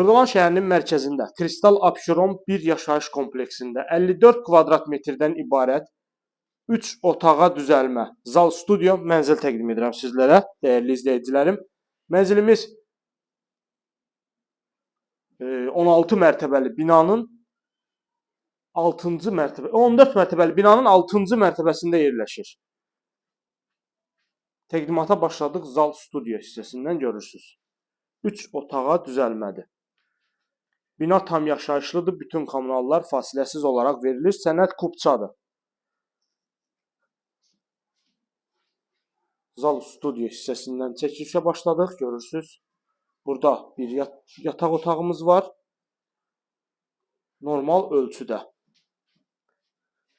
Kırdalan şəhərinin mərkəzində Kristal Abşeron bir yaşayış kompleksində 54 kvadrat metrdən ibarət 3 otağa düzəlmə zal studio mənzil təqdim edirəm sizlərə, dəyərli izləyicilərim. Mənzilimiz 16 mərtəbəli binanın 6-cı mərtəbə, 14 mərtəbəli binanın 6-cı mərtəbəsində yerləşir. Təqdimata başladıq zal studio hissəsindən görürsüz. 3 otağa düzəlmədir. Bina tam yaşayışlıdır, bütün kommunallar fasiləsiz olaraq verilir. Sənəd kubçadır. Zal studio hissəsindən çəkilişə başladıq, görürsüz. Burada bir yataq otağımız var. Normal ölçüdə.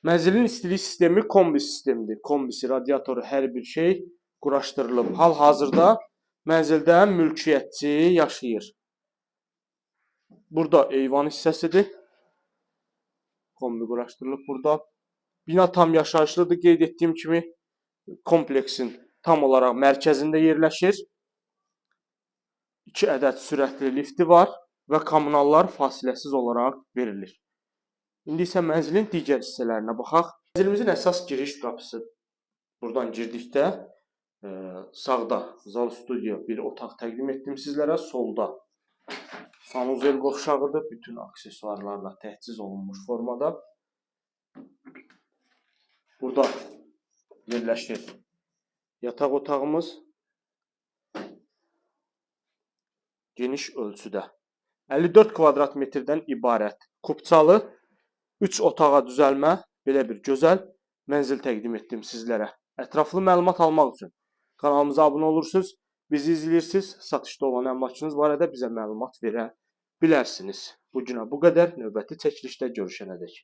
Mənzilin istilik sistemi kombi sistemidir. Kombisi, radiatoru, hər bir şey quraşdırılıb. Hal-hazırda mənzildə mülkiyyətçi yaşayır. Burada eyvan hissəsidir. Kombi quraşdırılıb burada. Bina tam yaşayışlıdır. Qeyd etdiyim kimi kompleksin tam olaraq mərkəzində yerləşir. 2 ədəd sürətli lifti var və kommunallar fasiləsiz olaraq verilir. İndi isə mənzilin digər hissələrinə baxaq. Mənzilimizin əsas giriş qapısı. Buradan girdikdə sağda zal studio bir otaq təqdim etdim sizlərə. Solda sanuzel qovşağıdır. Bütün aksesuarlarla təchiz olunmuş formada. Burada yerləşir yataq otağımız. Geniş ölçüdə. 54 kvadrat metrdən ibarət kubçalı 3 otağa düzəlmə belə bir gözəl mənzil təqdim etdim sizlərə. Ətraflı məlumat almaq üçün kanalımıza abunə olursunuz, bizi izləyirsiniz, satışda olan əmlakınız barədə bizə məlumat verə bilərsiniz. Bu günə bu qədər, növbəti çəkilişdə görüşənədək.